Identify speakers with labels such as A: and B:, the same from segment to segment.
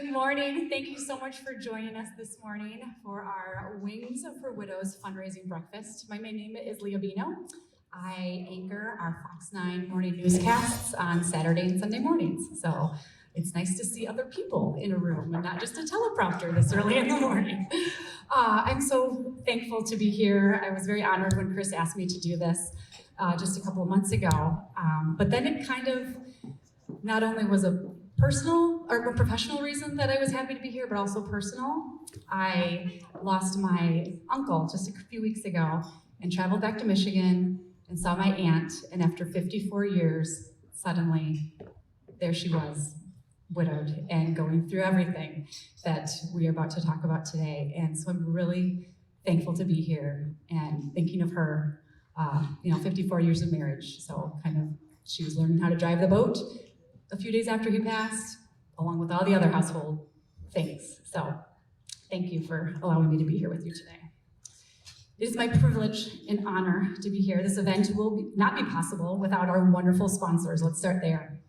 A: Good morning. Thank you so much for joining us this morning for our Wings for Widows fundraising breakfast. My name is Leah Bino. I anchor our Fox 9 morning newscasts on Saturday and Sunday mornings. So it's nice to see other people in a room and not just a teleprompter this early in the morning. I'm so thankful to be here. I was very honored when Chris asked me to do this just a couple of months ago. But then it kind of not only was a personal or a professional reason that I was happy to be here, but also personal. I lost my uncle just a few weeks ago and traveled back to Michigan and saw my aunt, and after 54 years, suddenly there she was, widowed and going through everything that we are about to talk about today. And so I'm really thankful to be here and thinking of her, 54 years of marriage. So kind of, she was learning how to drive the boat a few days after he passed, along with all the other household things. So thank you for allowing me to be here with you today. It is my privilege and honor to be here. This event will not be possible without our wonderful sponsors. Let's start there.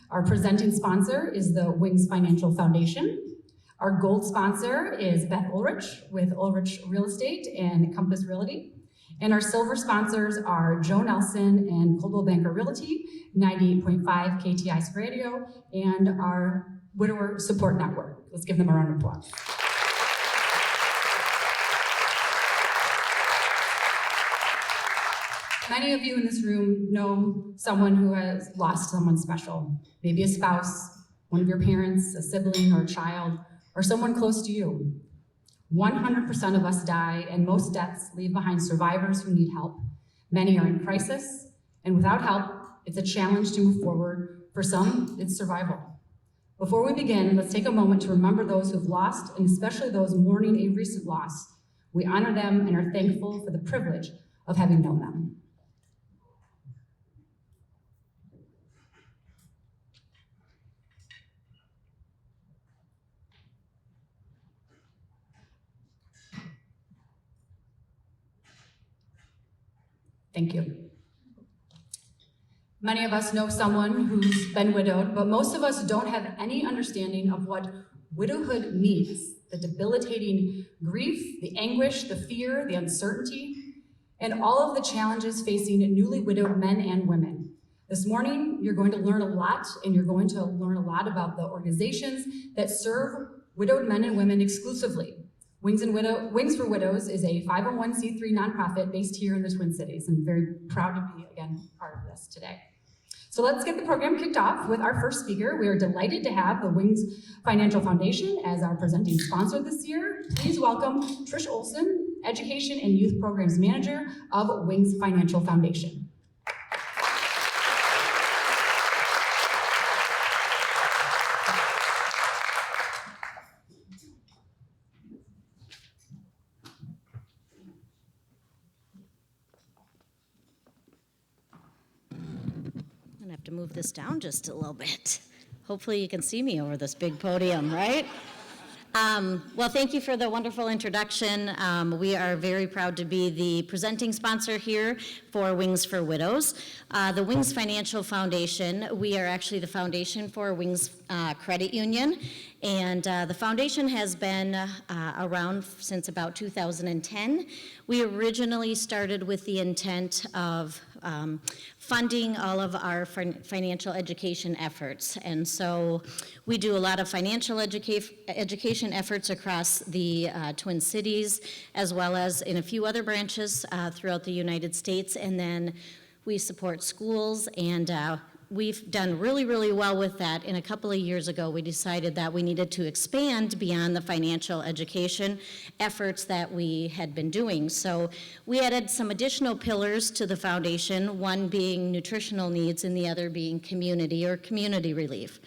A: Our presenting sponsor is the Wings Financial Foundation. Our gold sponsor is Beth Ulrich with Ulrich Real Estate and Compass Realty. And our silver sponsors are Joe Nelson and Coldwell Banker Realty, 98.5 KTI's Radio, and our Widower Support Network. Let's give them a round of applause. Many of you in this room know someone who has lost someone special, maybe a spouse, one of your parents, a sibling or a child, or someone close to you. 100% of us die, and most deaths leave behind survivors who need help. Many are in crisis, and without help, it's a challenge to move forward. For some, it's survival. Before we begin, let's take a moment to remember those who've lost, and especially those mourning a recent loss. We honor them and are thankful for the privilege of having known them. Thank you. Many of us know someone who's been widowed, but most of us don't have any understanding of what widowhood means. The debilitating grief, the anguish, the fear, the uncertainty, and all of the challenges facing newly widowed men and women. This morning, you're going to learn a lot, and you're going to learn a lot about the organizations that serve widowed men and women exclusively. Wings for Widows is a 501c3 nonprofit based here in the Twin Cities. I'm very proud to be, again, part of this today. So let's get the program kicked off with our first speaker. We are delighted to have the Wings Financial Foundation as our presenting sponsor this year. Please welcome Trish Olson, Education and Youth Programs Manager of Wings Financial Foundation.
B: To move this down just a little bit. Hopefully you can see me over this big podium, right? Well, thank you for the wonderful introduction. We are very proud to be the presenting sponsor here for Wings for Widows. The Wings Financial Foundation, we are actually the foundation for Wings Credit Union, and the foundation has been around since about 2010. We originally started with the intent of funding all of our financial education efforts. And so we do a lot of financial education efforts across the Twin Cities, as well as in a few other branches throughout the United States. And then we support schools, and we've done really, really well with that. And a couple of years ago, we decided that we needed to expand beyond the financial education efforts that we had been doing. So we added some additional pillars to the foundation, one being nutritional needs and the other being community or community relief.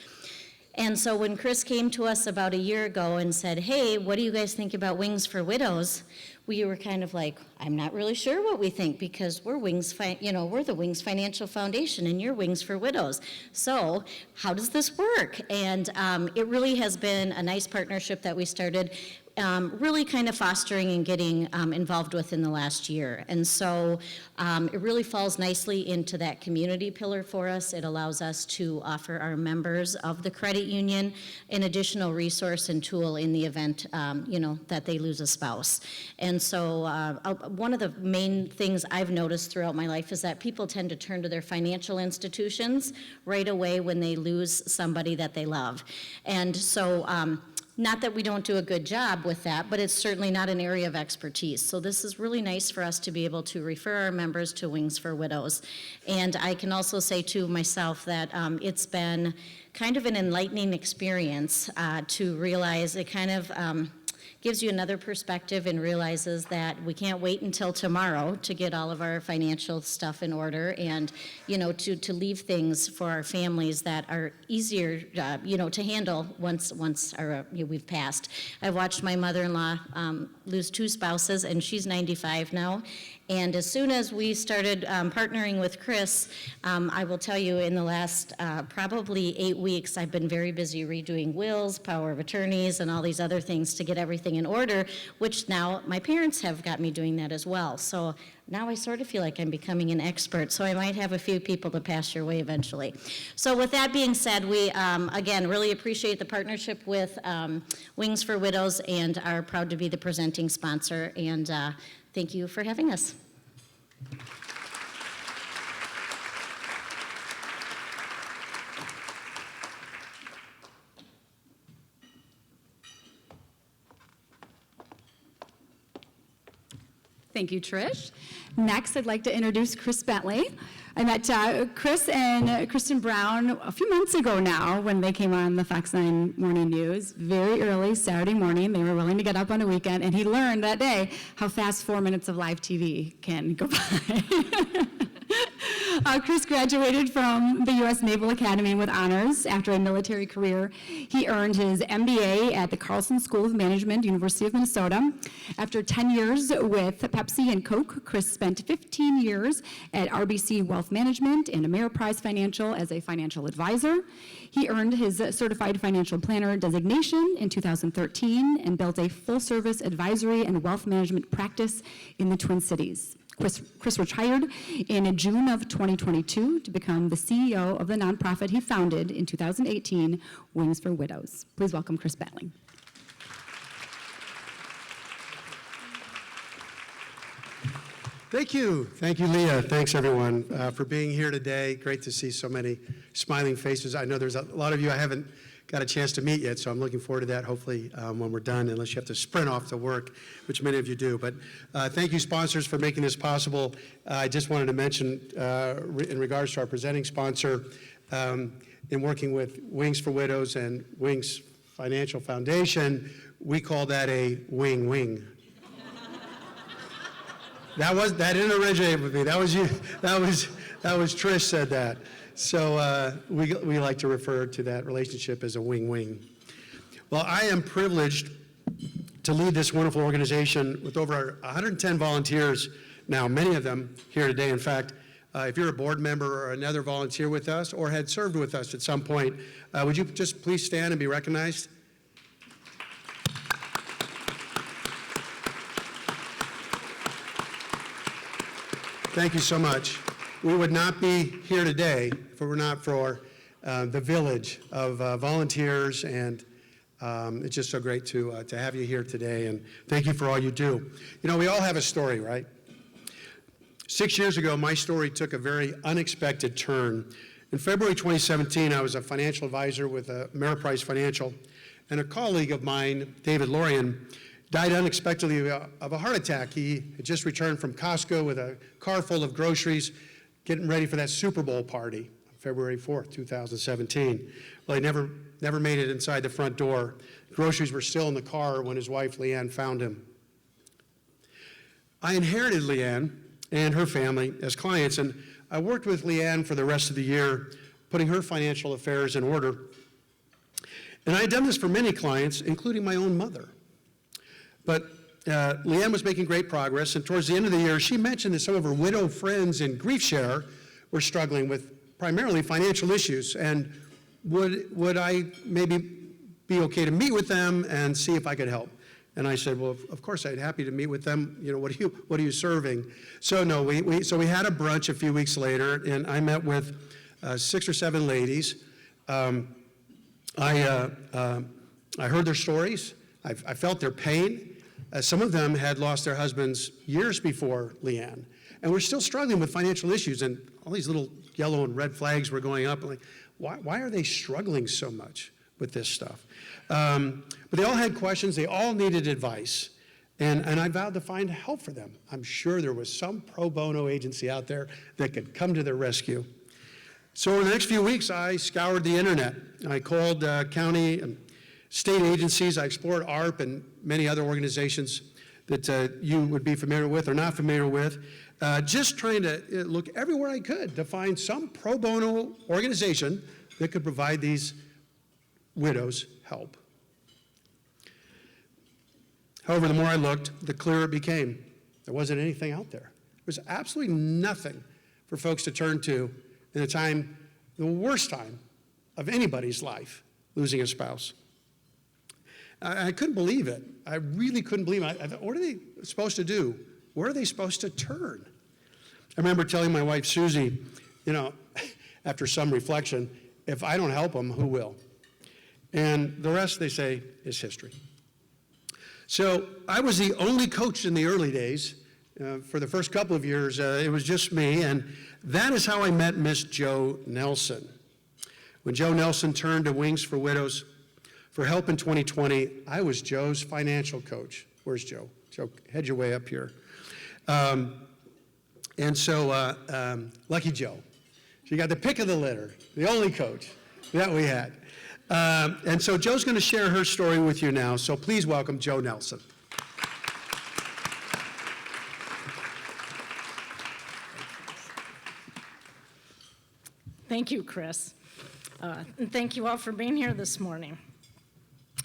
B: And so when Chris came to us about a year ago and said, hey, what do you guys think about Wings for Widows? We were kind of like, I'm not really sure what we think, because we're we're the Wings Financial Foundation and you're Wings for Widows. So how does this work? And it really has been a nice partnership that we started. really kind of fostering and getting involved with in the last year. And so it really falls nicely into that community pillar for us. It allows us to offer our members of the credit union an additional resource and tool in the event, that they lose a spouse. And so one of the main things I've noticed throughout my life is that people tend to turn to their financial institutions right away when they lose somebody that they love. And so not that we don't do a good job with that, but it's certainly not an area of expertise. So this is really nice for us to be able to refer our members to Wings for Widows. And I can also say to myself that it's been kind of an enlightening experience to realize it kind of gives you another perspective and realizes that we can't wait until tomorrow to get all of our financial stuff in order and, to leave things for our families that are easier, to handle once we've passed. I've watched my mother-in-law lose 2 spouses, and she's 95 now. And as soon as we started partnering with Chris, I will tell you in the last probably 8 weeks, I've been very busy redoing wills, power of attorneys, and all these other things to get everything in order, which now my parents have got me doing that as well. So now I sort of feel like I'm becoming an expert, so I might have a few people to pass your way eventually. So with that being said, we, again, really appreciate the partnership with Wings for Widows and are proud to be the presenting sponsor, and thank you for having us.
A: Thank you, Trish. Next, I'd like to introduce Chris Bentley. I met Chris and Kristen Brown a few months ago now when they came on the Fox 9 Morning News. Very early Saturday morning, they were willing to get up on a weekend, and he learned that day how fast 4 minutes of live TV can go by. Chris graduated from the U.S. Naval Academy with honors after a military career. He earned his MBA at the Carlson School of Management, University of Minnesota. After 10 years with Pepsi and Coke, Chris spent 15 years at RBC Wealth Management and Ameriprise Financial as a financial advisor. He earned his Certified Financial Planner designation in 2013 and built a full-service advisory and wealth management practice in the Twin Cities. Chris retired in June of 2022 to become the CEO of the nonprofit he founded in 2018, Wings for Widows. Please welcome Chris Bentley.
C: Thank you, Leah. Thanks, everyone, for being here today. Great to see so many smiling faces. I know there's a lot of you I haven't got a chance to meet yet, so I'm looking forward to that, hopefully, when we're done, unless you have to sprint off to work, which many of you do. But thank you, sponsors, for making this possible. I just wanted to mention, in regards to our presenting sponsor, in working with Wings for Widows and Wings Financial Foundation, we call that a wing-wing. That didn't originate with me. That was you. That was Trish said that. So we like to refer to that relationship as a wing-wing. Well, I am privileged to lead this wonderful organization with over 110 volunteers now, many of them here today. In fact, if you're a board member or another volunteer with us or had served with us at some point, would you just please stand and be recognized? Thank you so much. We would not be here today if it were not for the village of volunteers, and it's just so great to have you here today, and thank you for all you do. You know, we all have a story, right? 6 years ago, my story took a very unexpected turn. In February 2017, I was a financial advisor with Ameriprise Financial, and a colleague of mine, David Lorian, died unexpectedly of a heart attack. He had just returned from Costco with a car full of groceries, getting ready for that Super Bowl party on February 4th, 2017. Well, he never made it inside the front door. Groceries were still in the car when his wife, Leanne, found him. I inherited Leanne and her family as clients, and I worked with Leanne for the rest of the year, putting her financial affairs in order. And I had done this for many clients, including my own mother. But Leanne was making great progress, and towards the end of the year, she mentioned that some of her widow friends in GriefShare were struggling with primarily financial issues, and would I maybe be okay to meet with them and see if I could help? And I said, well, of course, I'd happy to meet with them. You know, what are you serving? So no, we had a brunch a few weeks later, and I met with 6 or 7 ladies. I heard their stories. I felt their pain. Some of them had lost their husbands years before Leanne, and were still struggling with financial issues, and all these little yellow and red flags were going up. I'm like, why are they struggling so much with this stuff? But they all had questions. They all needed advice, and I vowed to find help for them. I'm sure there was some pro bono agency out there that could come to their rescue. So in the next few weeks, I scoured the internet. I called county and state agencies. I explored ARP and many other organizations that you would be familiar with or not familiar with, just trying to look everywhere I could to find some pro bono organization that could provide these widows help. However, the more I looked, the clearer it became. There wasn't anything out there. There was absolutely nothing for folks to turn to in a time, the worst time of anybody's life, losing a spouse. I couldn't believe it. I really couldn't believe it. I thought, what are they supposed to do? Where are they supposed to turn? I remember telling my wife, Susie, you know, after some reflection, if I don't help them, who will? And the rest, they say, is history. So I was the only coach in the early days. For the first couple of years, it was just me, and that is how I met Miss Jo Nelson. When Jo Nelson turned to Wings for Widows for help in 2020, I was Jo's financial coach. Where's Jo? Jo, head your way up here. And so, lucky Jo. She got the pick of the litter, the only coach that we had. And so Jo's going to share her story with you now, so please welcome Jo Nelson.
D: Thank you, Chris. And thank you all for being here this morning.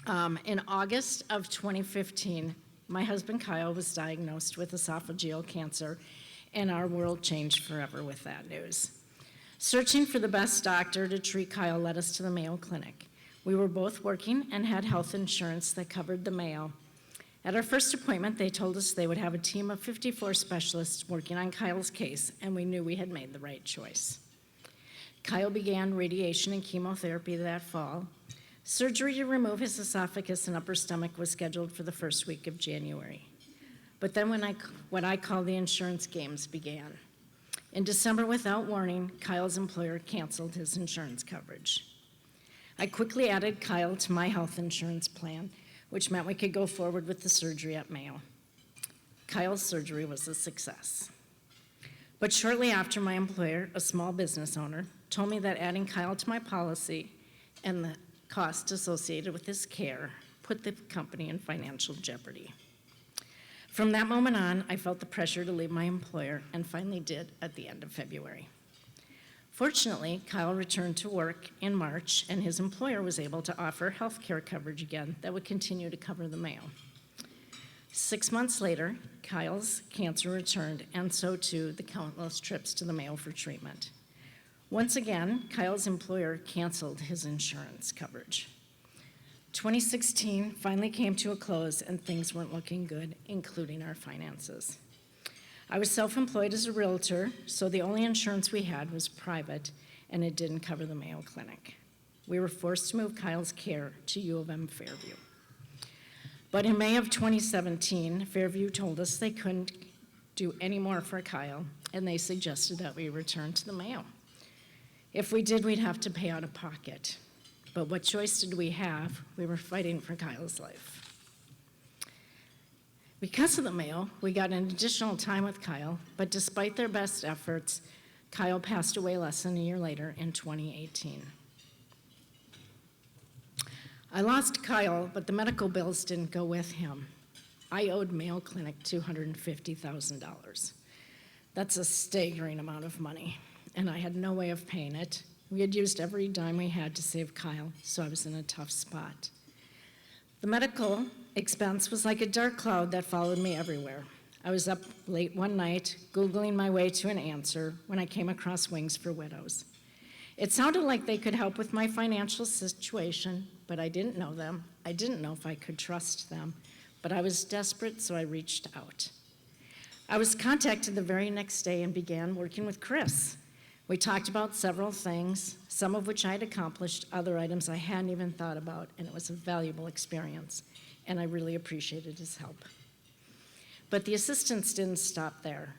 D: In August of 2015, my husband Kyle was diagnosed with esophageal cancer, and our world changed forever with that news. Searching for the best doctor to treat Kyle led us to the Mayo Clinic. We were both working and had health insurance that covered the Mayo. At our first appointment, they told us they would have a team of 54 specialists working on Kyle's case, and we knew we had made the right choice. Kyle began radiation and chemotherapy that fall. Surgery to remove his esophagus and upper stomach was scheduled for the first week of January. But then what I call the insurance games began. In December, without warning, Kyle's employer canceled his insurance coverage. I quickly added Kyle to my health insurance plan, which meant we could go forward with the surgery at Mayo. Kyle's surgery was a success. But shortly after, my employer, a small business owner, told me that adding Kyle to my policy and the costs associated with his care put the company in financial jeopardy. From that moment on, I felt the pressure to leave my employer, and finally did at the end of February. Fortunately, Kyle returned to work in March, and his employer was able to offer health care coverage again that would continue to cover the Mayo. 6 months later, Kyle's cancer returned, and so too the countless trips to the Mayo for treatment. Once again, Kyle's employer canceled his insurance coverage. 2016 finally came to a close, and things weren't looking good, including our finances. I was self-employed as a realtor, so the only insurance we had was private, and it didn't cover the Mayo Clinic. We were forced to move Kyle's care to U of M Fairview. But in May of 2017, Fairview told us they couldn't do any more for Kyle, and they suggested that we return to the Mayo. If we did, we'd have to pay out of pocket. But what choice did we have? We were fighting for Kyle's life. Because of the Mayo, we got an additional time with Kyle, but despite their best efforts, Kyle passed away less than a year later in 2018. I lost Kyle, but the medical bills didn't go with him. I owed Mayo Clinic $250,000. That's a staggering amount of money, and I had no way of paying it. We had used every dime we had to save Kyle, so I was in a tough spot. The medical expense was like a dark cloud that followed me everywhere. I was up late one night, Googling my way to an answer when I came across Wings for Widows. It sounded like they could help with my financial situation, but I didn't know them. I didn't know if I could trust them. but I was desperate, so I reached out. I was contacted the very next day and began working with Chris. We talked about several things, some of which I'd accomplished, other items I hadn't even thought about, and it was a valuable experience, and I really appreciated his help. But the assistance didn't stop there.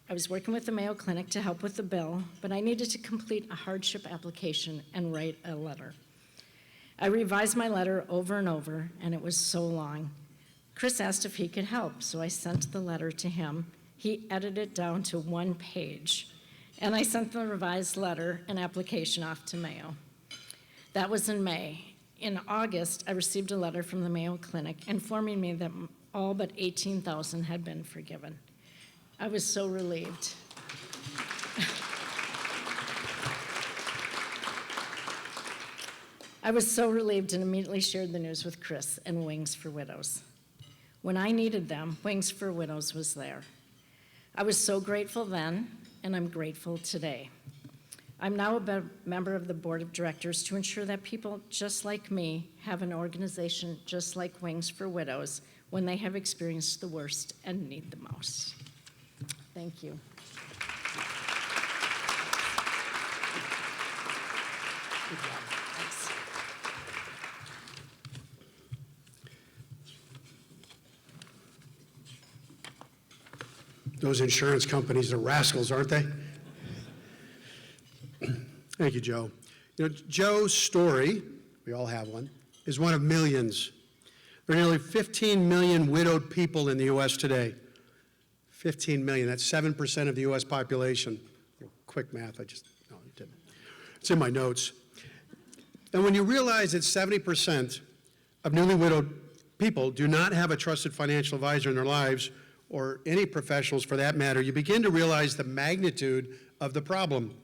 D: I was working with the Mayo Clinic to help with the bill, but I needed to complete a hardship application and write a letter. I revised my letter over and over, and it was so long. Chris asked if he could help, so I sent the letter to him. He edited it down to 1 page, and I sent the revised letter and application off to Mayo. That was in May. In August, I received a letter from the Mayo Clinic informing me that all but $18,000 had been forgiven. I was so relieved. I was so relieved and immediately shared the news with Chris and Wings for Widows. When I needed them, Wings for Widows was there. I was so grateful then, and I'm grateful today. I'm now a member of the board of directors to ensure that people just like me have an organization just like Wings for Widows when they have experienced the worst and need the most. Thank you. Good job. Thanks.
C: Those insurance companies are rascals, aren't they? Thank you, Joe. You know, Joe's story, we all have one, is one of millions. There are nearly 15 million widowed people in the U.S. today. 15 million, that's 7% of the U.S. population. Quick math, no, you didn't. It's in my notes. And when you realize that 70% of newly widowed people do not have a trusted financial advisor in their lives, or any professionals for that matter, you begin to realize the magnitude of the problem.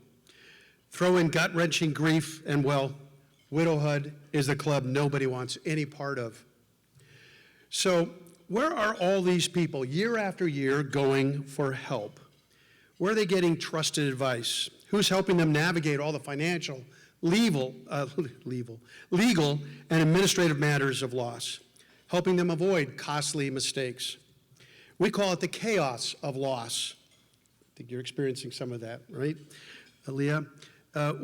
C: Throw in gut-wrenching grief, and well, widowhood is the club nobody wants any part of. So where are all these people year after year going for help? Where are they getting trusted advice? Who's helping them navigate all the financial, legal, and administrative matters of loss, helping them avoid costly mistakes? We call it the chaos of loss. I think you're experiencing some of that, right, Aaliyah?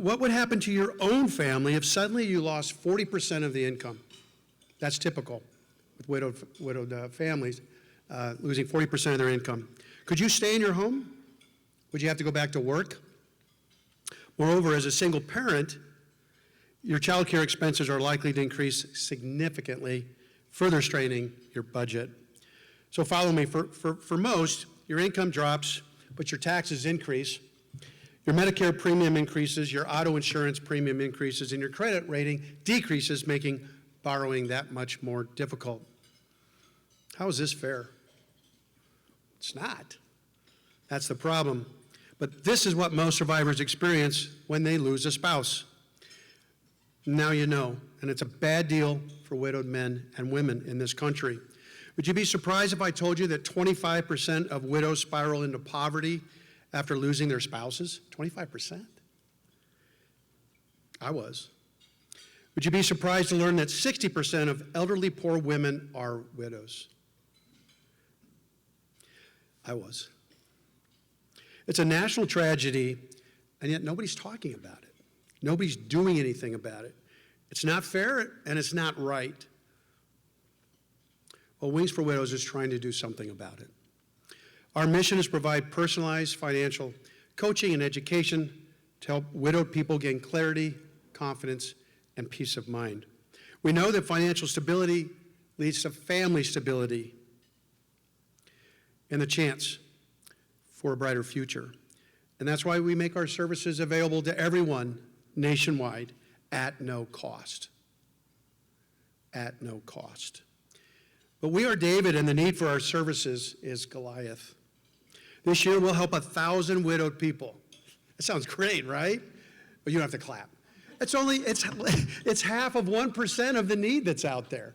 C: What would happen to your own family if suddenly you lost 40% of the income? That's typical with widowed families, losing 40% of their income. Could you stay in your home? Would you have to go back to work? Moreover, as a single parent, your child care expenses are likely to increase significantly, further straining your budget. So follow me. For most, your income drops, but your taxes increase. Your Medicare premium increases, your auto insurance premium increases, and your credit rating decreases, making borrowing that much more difficult. How is this fair? It's not. That's the problem. But this is what most survivors experience when they lose a spouse. Now you know, and it's a bad deal for widowed men and women in this country. Would you be surprised if I told you that 25% of widows spiral into poverty after losing their spouses? 25%? I was. Would you be surprised to learn that 60% of elderly poor women are widows? I was. It's a national tragedy, and yet nobody's talking about it. Nobody's doing anything about it. It's not fair, and it's not right. Well, Wings for Widows is trying to do something about it. Our mission is to provide personalized financial coaching and education to help widowed people gain clarity, confidence, and peace of mind. We know that financial stability leads to family stability and the chance for a brighter future. And that's why we make our services available to everyone nationwide at no cost. At no cost. But we are David, and the need for our services is Goliath. This year, we'll help 1,000 widowed people. That sounds great, right? But you don't have to clap. It's half of 1% of the need that's out there.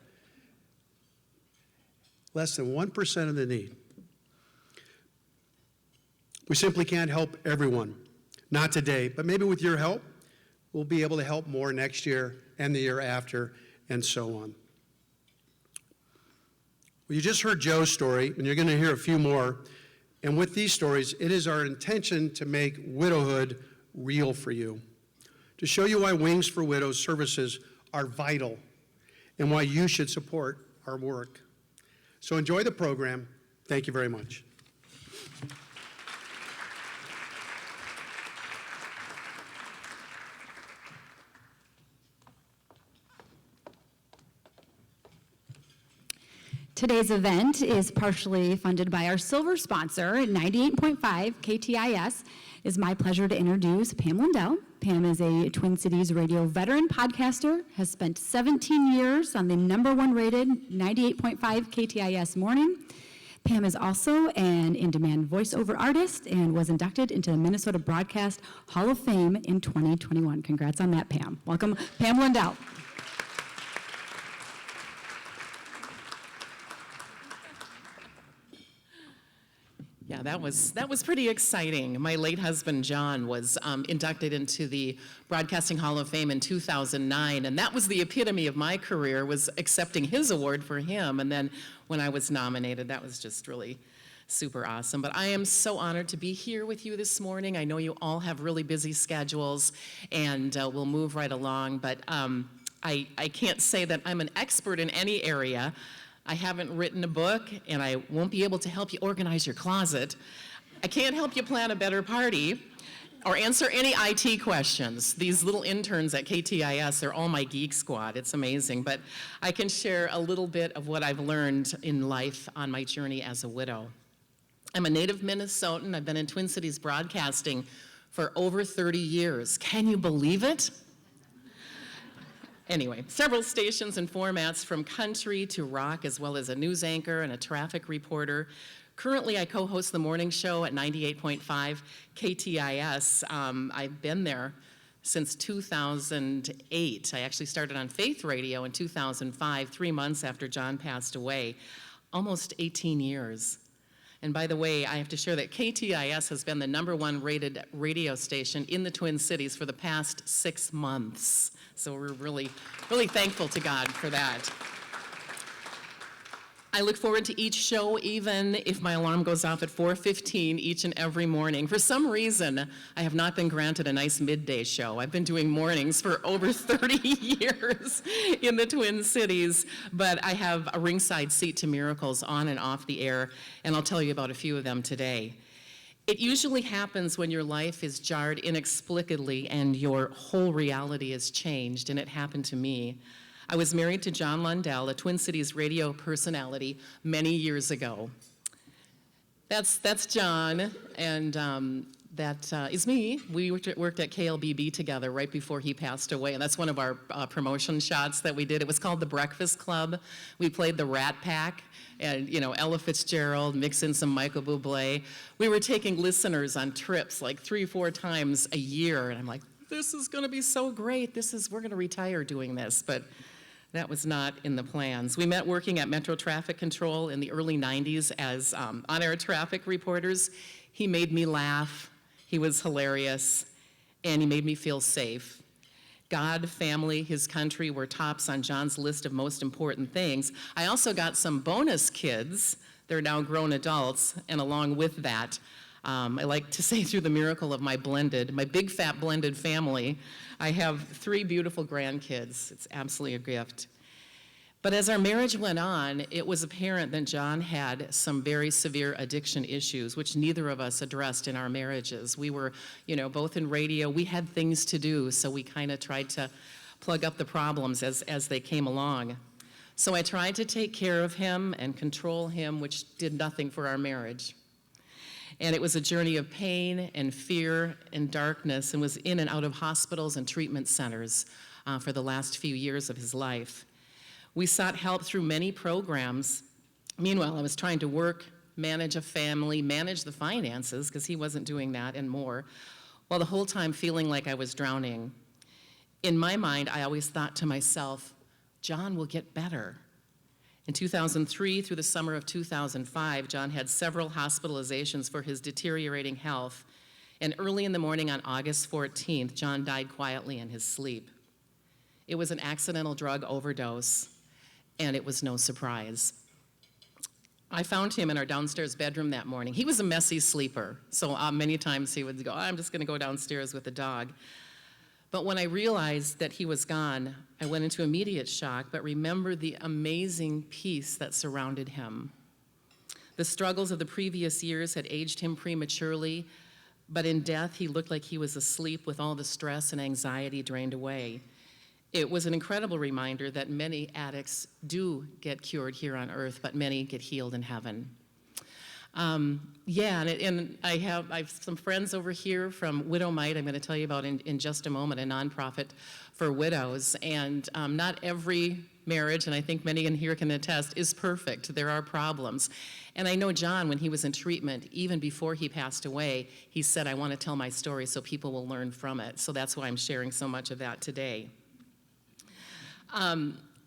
C: Less than 1% of the need. We simply can't help everyone. Not today, but maybe with your help, we'll be able to help more next year and the year after, and so on. Well, you just heard Joe's story, and you're going to hear a few more. And with these stories, it is our intention to make widowhood real for you, to show you why Wings for Widows services are vital and why you should support our work. So enjoy the program. Thank you very much.
E: Today's event is partially funded by our silver sponsor, 98.5 KTIS. It is my pleasure to introduce Pam Lindell. Pam is a Twin Cities radio veteran podcaster, has spent 17 years on the #1 rated 98.5 KTIS morning. Pam is also an in-demand voiceover artist and was inducted into the Minnesota Broadcast Hall of Fame in 2021. Congrats on that, Pam. Welcome, Pam Lindell.
F: Yeah, that was pretty exciting. My late husband, John, was inducted into the Broadcasting Hall of Fame in 2009, and that was the epitome of my career, was accepting his award for him. And then when I was nominated, that was just really super awesome. But I am so honored to be here with you this morning. I know you all have really busy schedules, and we'll move right along. But I can't say that I'm an expert in any area. I haven't written a book, and I won't be able to help you organize your closet. I can't help you plan a better party or answer any IT questions. These little interns at KTIS, they're all my geek squad. It's amazing. But I can share a little bit of what I've learned in life on my journey as a widow. I'm a native Minnesotan. I've been in Twin Cities broadcasting for over 30 years. Can you believe it? Anyway, several stations and formats from country to rock, as well as a news anchor and a traffic reporter. Currently, I co-host the morning show at 98.5 KTIS. I've been there since 2008. I actually started on Faith Radio in 2005, 3 months after John passed away. Almost 18 years. And by the way, I have to share that KTIS has been the #1 rated radio station in the Twin Cities for the past 6 months. So we're really, really thankful to God for that. I look forward to each show, even if my alarm goes off at 4:15 each and every morning. For some reason, I have not been granted a nice midday show. I've been doing mornings for over 30 years in the Twin Cities, but I have a ringside seat to miracles on and off the air, and I'll tell you about a few of them today. It usually happens when your life is jarred inexplicably and your whole reality is changed, and it happened to me. I was married to John Lundell, a Twin Cities radio personality, many years ago. That's John, and that is me. We worked at KLBB together right before he passed away, and that's one of our promotion shots that we did. It was called The Breakfast Club. We played the Rat Pack, and Ella Fitzgerald, mix in some Michael Bublé. We were taking listeners on trips like 3-4 times a year, and I'm like, this is gonna be so great. We're gonna retire doing this, but that was not in the plans. We met working at Metro Traffic Control in the early 90s as on-air traffic reporters. He made me laugh, he was hilarious, and he made me feel safe. God, family, his country were tops on John's list of most important things. I also got some bonus kids. They're now grown adults, and along with that, I like to say through the miracle of my big fat blended family, I have 3 beautiful grandkids. It's absolutely a gift. But as our marriage went on, it was apparent that John had some very severe addiction issues, which neither of us addressed in our marriages. We were, both in radio. We had things to do, so we kind of tried to plug up the problems as they came along. So I tried to take care of him and control him, which did nothing for our marriage. And it was a journey of pain and fear and darkness, and was in and out of hospitals and treatment centers for the last few years of his life. We sought help through many programs. Meanwhile, I was trying to work, manage a family, manage the finances, because he wasn't doing that and more, while the whole time feeling like I was drowning. In my mind, I always thought to myself, John will get better. In 2003 through the summer of 2005, John had several hospitalizations for his deteriorating health, and early in the morning on August 14th, John died quietly in his sleep. It was an accidental drug overdose, and it was no surprise. I found him in our downstairs bedroom that morning. He was a messy sleeper, so many times he would go, I'm just going to go downstairs with the dog. But when I realized that he was gone, I went into immediate shock, but remembered the amazing peace that surrounded him. The struggles of the previous years had aged him prematurely, but in death, he looked like he was asleep with all the stress and anxiety drained away. It was an incredible reminder that many addicts do get cured here on earth, but many get healed in heaven. And I have some friends over here from Widow Might I'm going to tell you about in just a moment, a nonprofit for widows. And not every marriage, and I think many in here can attest, is perfect. There are problems. And I know John, when he was in treatment, even before he passed away, he said, I want to tell my story so people will learn from it. So that's why I'm sharing so much of that today.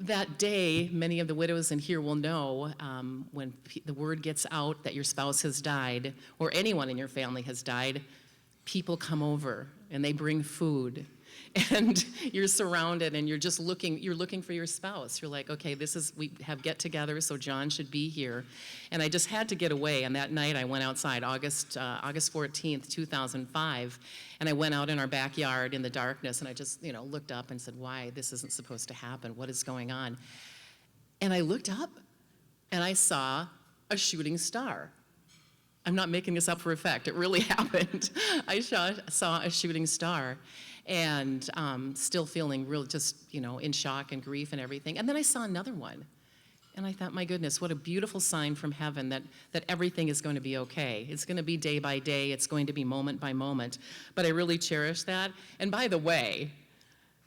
F: That day, many of the widows in here will know when the word gets out that your spouse has died, or anyone in your family has died, people come over and they bring food. And you're surrounded and you're looking for your spouse. You're like, okay, we have get-together, so John should be here. And I just had to get away, and that night I went outside, August 14th, 2005, and I went out in our backyard in the darkness, and I just, looked up and said, why? This isn't supposed to happen. What is going on? And I looked up, and I saw a shooting star. I'm not making this up for effect. It really happened. I saw a shooting star. And still feeling real, just, in shock and grief and everything. And then I saw another one. And I thought, my goodness, what a beautiful sign from heaven that everything is going to be okay. It's going to be day by day. It's going to be moment by moment. But I really cherish that. And by the way,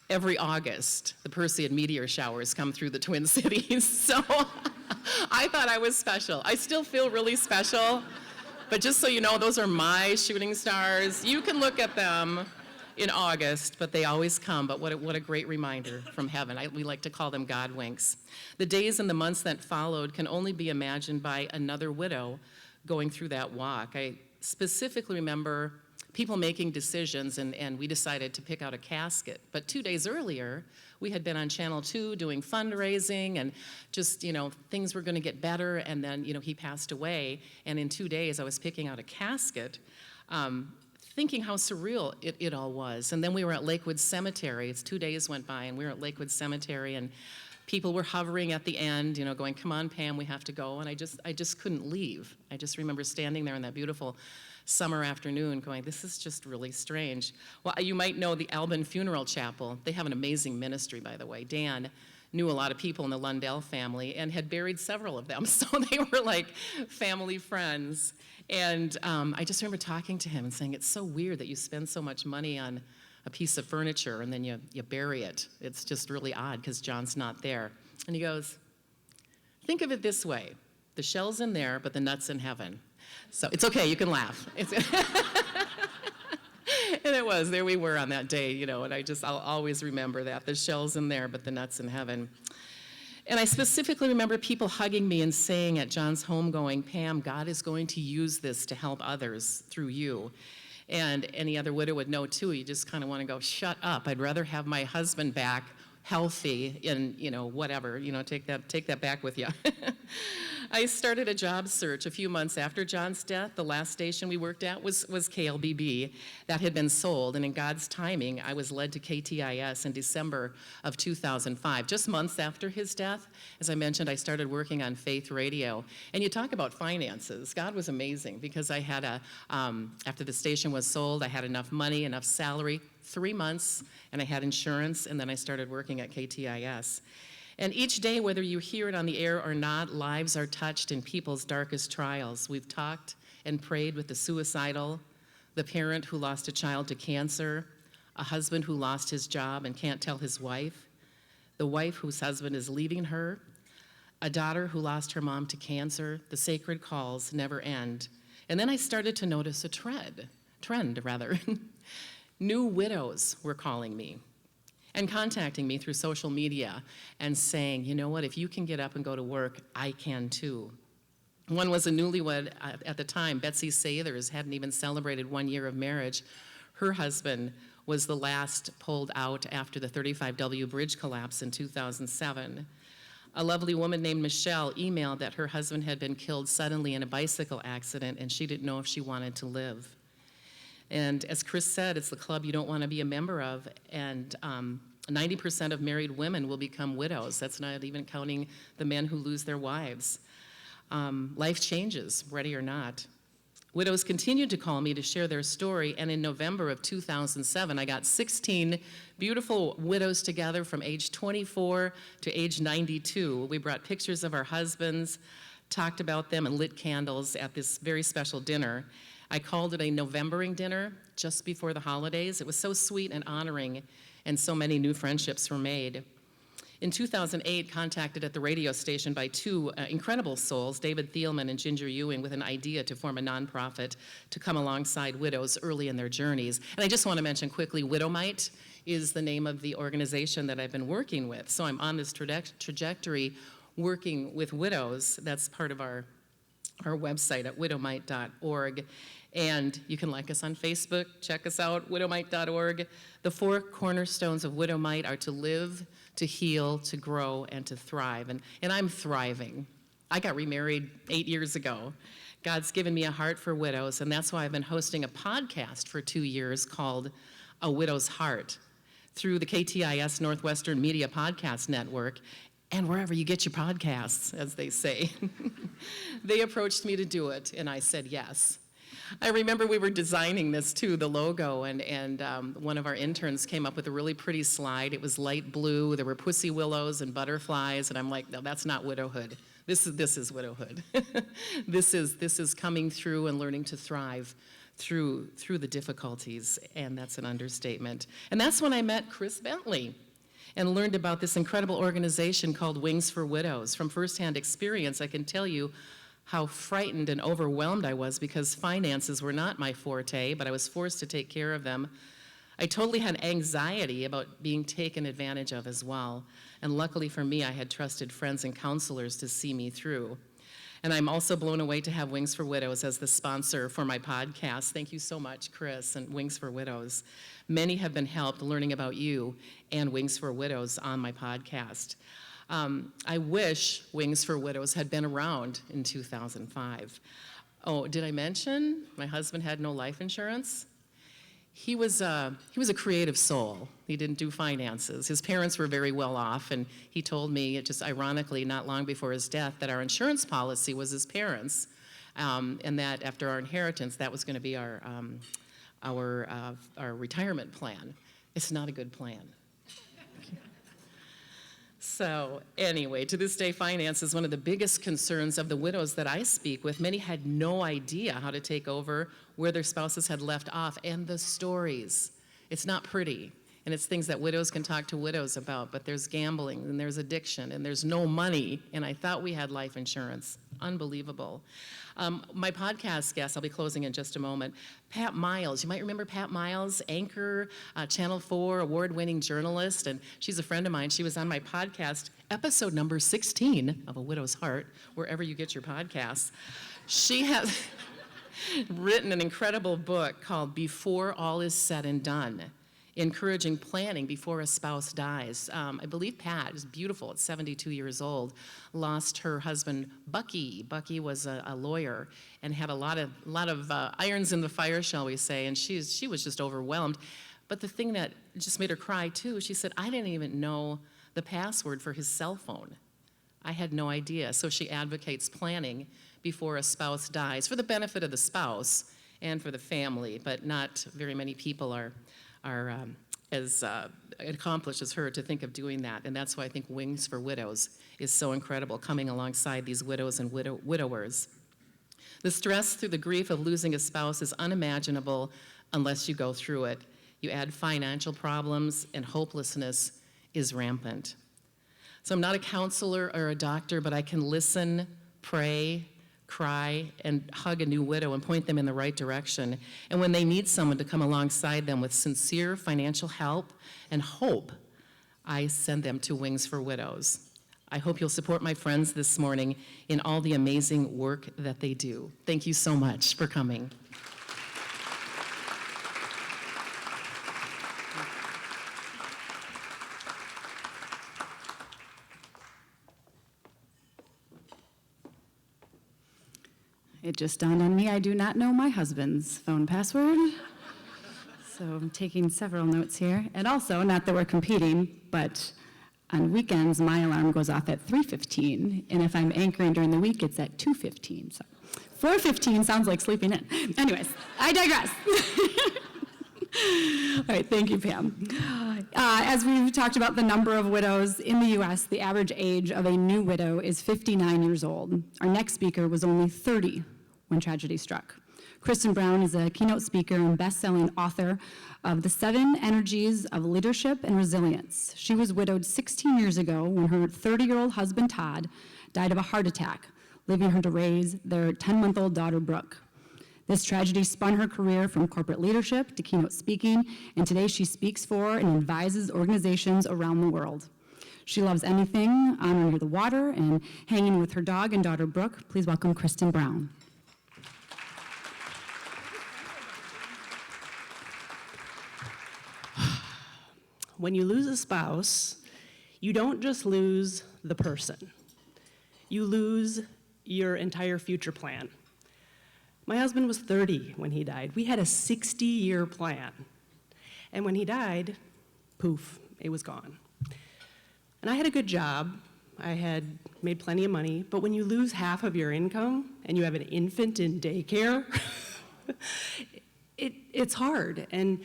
F: every August, the Perseid meteor showers come through the Twin Cities. So I thought I was special. I still feel really special. But just so you know, those are my shooting stars. You can look at them in August, but they always come. But what a great reminder from heaven. We like to call them God winks. The days and the months that followed can only be imagined by another widow going through that walk. I specifically remember people making decisions, and we decided to pick out a casket. But 2 days earlier, we had been on Channel 2 doing fundraising, and just, things were going to get better, and then, he passed away. And in 2 days, I was picking out a casket, thinking how surreal it all was. And then we were at Lakewood Cemetery. 2 days went by, and we were at Lakewood Cemetery, and people were hovering at the end, going, come on, Pam, we have to go. And I just couldn't leave. I just remember standing there in that beautiful summer afternoon going, this is just really strange. Well, you might know the Albin Funeral Chapel. They have an amazing ministry, by the way. Dan knew a lot of people in the Lundell family and had buried several of them, so they were like family friends. And I just remember talking to him and saying, it's so weird that you spend so much money on a piece of furniture and then you bury it. It's just really odd because John's not there. And he goes, think of it this way. The shell's in there, but the nut's in heaven. So it's okay, you can laugh. And it was, there we were on that day, and I'll always remember that. The shell's in there, but the nut's in heaven. And I specifically remember people hugging me and saying at John's home going, Pam, God is going to use this to help others through you. And any other widow would know too, you just kind of want to go, shut up. I'd rather have my husband back healthy and, whatever, take that back with you. I started a job search a few months after John's death. The last station we worked at was KLBB. That had been sold, and in God's timing, I was led to KTIS in December of 2005. Just months after his death, as I mentioned, I started working on Faith Radio. And you talk about finances. God was amazing because I had after the station was sold, I had enough money, enough salary, 3 months, and I had insurance, and then I started working at KTIS. And each day, whether you hear it on the air or not, lives are touched in people's darkest trials. We've talked and prayed with the suicidal, the parent who lost a child to cancer, a husband who lost his job and can't tell his wife, the wife whose husband is leaving her, a daughter who lost her mom to cancer. The sacred calls never end. And then I started to notice a trend. New widows were calling me and contacting me through social media and saying, you know what, if you can get up and go to work, I can too. One was a newlywed at the time. Betsy Sathers hadn't even celebrated 1 year of marriage. Her husband was the last pulled out after the 35W bridge collapse in 2007. A lovely woman named Michelle emailed that her husband had been killed suddenly in a bicycle accident and she didn't know if she wanted to live. And as Chris said, it's the club you don't want to be a member of, and 90% of married women will become widows. That's not even counting the men who lose their wives. Life changes, ready or not. Widows continued to call me to share their story, and in November of 2007, I got 16 beautiful widows together from age 24 to age 92. We brought pictures of our husbands, talked about them, and lit candles at this very special dinner. I called it a Novembering dinner just before the holidays. It was so sweet and honoring, and so many new friendships were made. In 2008, contacted at the radio station by two incredible souls, David Thielman and Ginger Ewing, with an idea to form a nonprofit to come alongside widows early in their journeys. And I just want to mention quickly, Widowmite is the name of the organization that I've been working with. So I'm on this trajectory working with widows. That's part of our website at widowmite.org. And you can like us on Facebook, check us out, widowmite.org. The 4 cornerstones of Widowmite are to live, to heal, to grow, and to thrive. And I'm thriving. I got remarried 8 years ago. God's given me a heart for widows, and that's why I've been hosting a podcast for 2 years called A Widow's Heart through the KTIS Northwestern Media Podcast Network, and wherever you get your podcasts, as they say. They approached me to do it, and I said yes. I remember we were designing this too, the logo, and one of our interns came up with a really pretty slide. It was light blue, there were pussy willows and butterflies, and I'm like, no, that's not widowhood. This is widowhood. This is coming through and learning to thrive through the difficulties, and that's an understatement. And that's when I met Chris Bentley and learned about this incredible organization called Wings for Widows. From firsthand experience, I can tell you how frightened and overwhelmed I was because finances were not my forte, but I was forced to take care of them. I totally had anxiety about being taken advantage of as well. And luckily for me, I had trusted friends and counselors to see me through. And I'm also blown away to have Wings for Widows as the sponsor for my podcast. Thank you so much, Chris, and Wings for Widows. Many have been helped learning about you and Wings for Widows on my podcast. I wish Wings for Widows had been around in 2005. Oh, did I mention my husband had no life insurance? He was a creative soul. He didn't do finances. His parents were very well off, and he told me, just ironically, not long before his death, that our insurance policy was his parents, and that after our inheritance, that was going to be our retirement plan. It's not a good plan. So anyway, to this day, finance is one of the biggest concerns of the widows that I speak with. Many had no idea how to take over where their spouses had left off, and the stories. It's not pretty, and it's things that widows can talk to widows about, but there's gambling, and there's addiction, and there's no money, and I thought we had life insurance. Unbelievable. My podcast guest, I'll be closing in just a moment, Pat Miles. You might remember Pat Miles, anchor, Channel 4, award-winning journalist, and she's a friend of mine. She was on my podcast, episode number 16 of A Widow's Heart, wherever you get your podcasts. She has written an incredible book called Before All Is Said and Done, encouraging planning before a spouse dies. I believe Pat is beautiful at 72 years old, lost her husband Bucky. Bucky was a lawyer and had a lot of irons in the fire, shall we say, and she was just overwhelmed. But the thing that just made her cry too, she said, I didn't even know the password for his cell phone. I had no idea. So she advocates planning before a spouse dies for the benefit of the spouse and for the family, but not very many people are as accomplished as her to think of doing that. And that's why I think Wings for Widows is so incredible, coming alongside these widows and widowers. The stress through the grief of losing a spouse is unimaginable unless you go through it. You add financial problems, and hopelessness is rampant. So I'm not a counselor or a doctor, but I can listen, pray, cry, and hug a new widow and point them in the right direction. And when they need someone to come alongside them with sincere financial help and hope, I send them to Wings for Widows. I hope you'll support my friends this morning in all the amazing work that they do. Thank you so much for coming.
E: It just dawned on me I do not know my husband's phone password. So I'm taking several notes here. And also, not that we're competing, but on weekends, my alarm goes off at 3:15, and if I'm anchoring during the week, it's at 2:15. So 4:15 sounds like sleeping in. Anyways, I digress. All right, thank you, Pam. As we've talked about the number of widows in the U.S., the average age of a new widow is 59 years old. Our next speaker was only 30 when tragedy struck. Kristen Brown is a keynote speaker and best-selling author of The 7 Energies of Leadership and Resilience. She was widowed 16 years ago when her 30-year-old husband, Todd, died of a heart attack, leaving her to raise their 10-month-old daughter, Brooke. This tragedy spun her career from corporate leadership to keynote speaking, and today she speaks for and advises organizations around the world. She loves anything on or near the water and hanging with her dog and daughter, Brooke. Please welcome Kristen Brown.
G: When you lose a spouse, you don't just lose the person. You lose your entire future plan. My husband was 30 when he died. We had a 60-year plan. And when he died, poof, it was gone. And I had a good job. I had made plenty of money. But when you lose half of your income and you have an infant in daycare, it's hard. And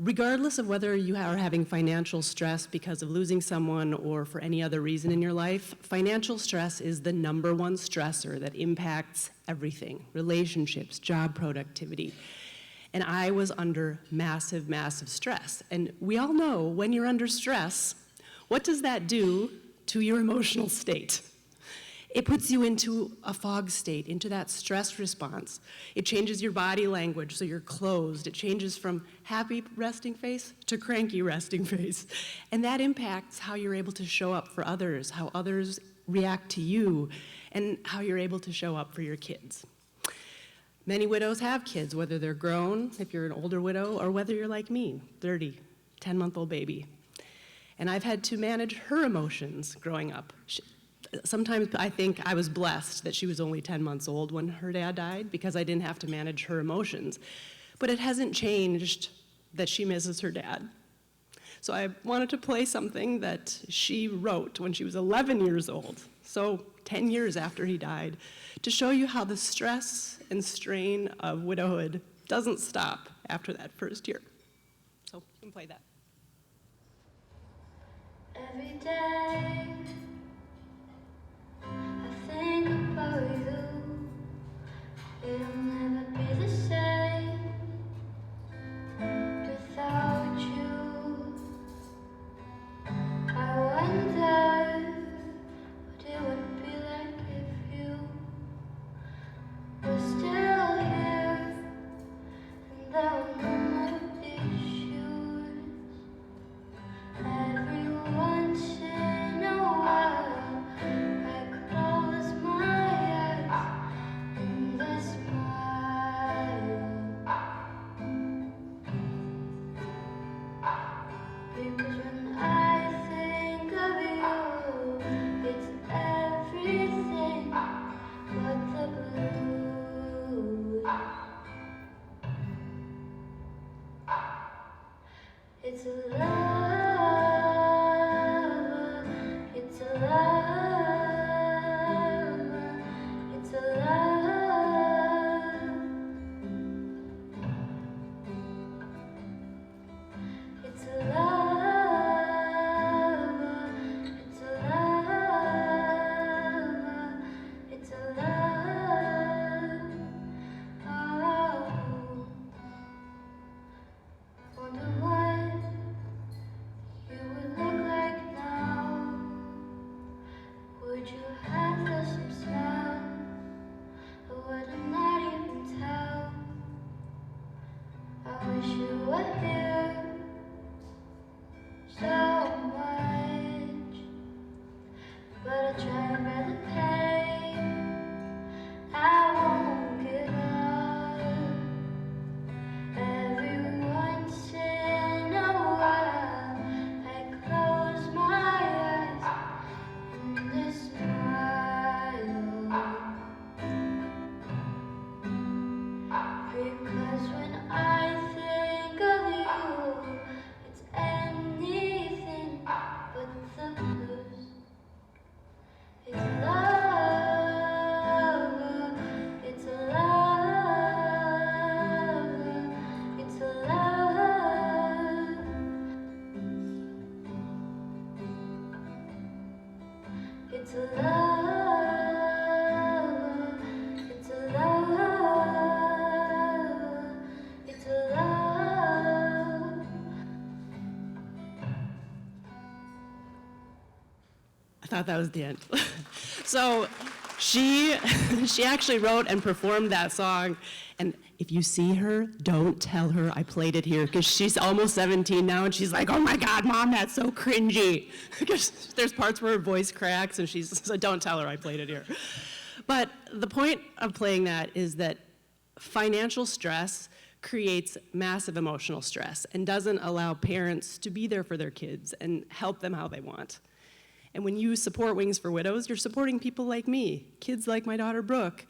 G: regardless of whether you are having financial stress because of losing someone or for any other reason in your life, financial stress is the #1 stressor that impacts everything: relationships, job productivity. And I was under massive, massive stress. And we all know when you're under stress, what does that do to your emotional state? It puts you into a fog state, into that stress response. It changes your body language so you're closed. It changes from happy resting face to cranky resting face. And that impacts how you're able to show up for others, how others react to you, and how you're able to show up for your kids. Many widows have kids, whether they're grown, if you're an older widow, or whether you're like me, 30, 10-month-old baby. And I've had to manage her emotions growing up. Sometimes I think I was blessed that she was only 10 months old when her dad died because I didn't have to manage her emotions. But it hasn't changed that she misses her dad. So I wanted to play something that she wrote when she was 11 years old, so 10 years after he died, to show you how the stress and strain of widowhood doesn't stop after that first year. So you can play that.
H: Every day I think about you. It'll never be the same without you. I wonder what it would be like if you were still here and there were no more issues. Every once in a while I close my eyes and I smile, because when I think of you, it's everything but the blue. It's a love, it's a love, it's a love, it's a love, it's a love, it's a love. Oh, wonder what you would look like now. Would you have the same smile, or would I not even tell? I wish you were here so much, but I try to bear the pain. I won't give up. Every once in a while I close my eyes and I smile,
G: thought that was the end. So she actually wrote and performed that song. And if you see her, don't tell her I played it here, because she's almost 17 now, and she's like, oh my God, Mom, that's so cringy. Because there's parts where her voice cracks, and so don't tell her I played it here. But the point of playing that is that financial stress creates massive emotional stress and doesn't allow parents to be there for their kids and help them how they want. And when you support Wings for Widows, you're supporting people like me, kids like my daughter Brooke,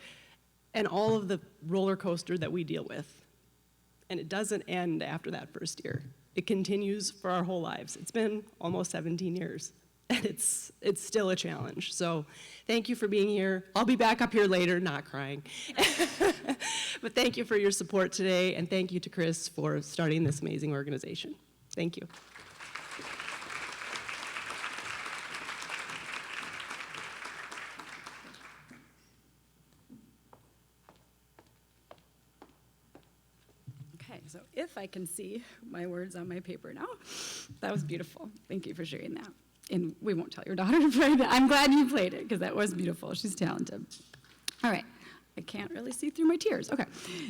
G: and all of the roller coaster that we deal with. And it doesn't end after that first year. It continues for our whole lives. It's been almost 17 years, and it's still a challenge. So thank you for being here. I'll be back up here later, not crying. But thank you for your support today, and thank you to Chris for starting this amazing organization. Thank you.
E: Okay, so if I can see my words on my paper now, that was beautiful. Thank you for sharing that. And we won't tell your daughter to play that. I'm glad you played it, because that was beautiful. She's talented. All right. I can't really see through my tears. Okay.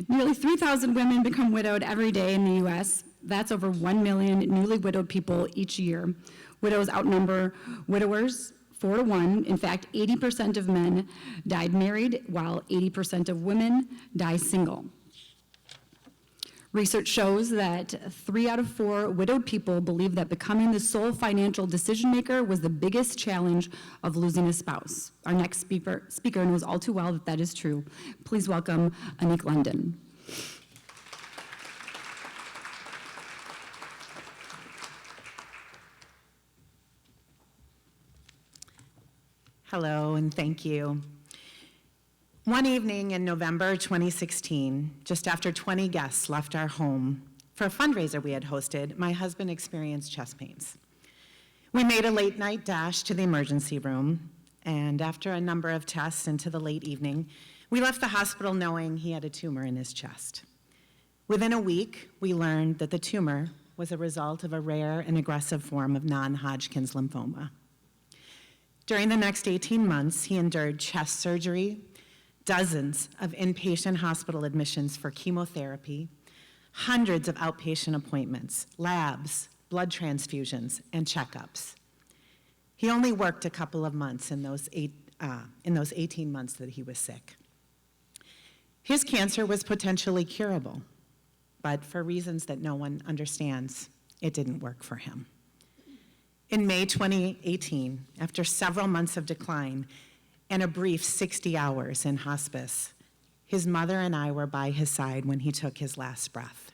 E: Nearly 3,000 women become widowed every day in the U.S. That's over 1 million newly widowed people each year. Widows outnumber widowers 4 to 1. In fact, 80% of men died married, while 80% of women die single. Research shows that 3 out of 4 widowed people believe that becoming the sole financial decision maker was the biggest challenge of losing a spouse. Our next speaker knows all too well that that is true. Please welcome Anik London.
I: Hello, and thank you. One evening in November 2016, just after 20 guests left our home for a fundraiser we had hosted, my husband experienced chest pains. We made a late night dash to the emergency room, and after a number of tests into the late evening, we left the hospital knowing he had a tumor in his chest. Within a week, we learned that the tumor was a result of a rare and aggressive form of non-Hodgkin's lymphoma. During the next 18 months, he endured chest surgery, dozens of inpatient hospital admissions for chemotherapy, hundreds of outpatient appointments, labs, blood transfusions, and checkups. He only worked a couple of months in those 18 months that he was sick. His cancer was potentially curable, but for reasons that no one understands, it didn't work for him. In May 2018, after several months of decline, and a brief 60 hours in hospice, his mother and I were by his side when he took his last breath.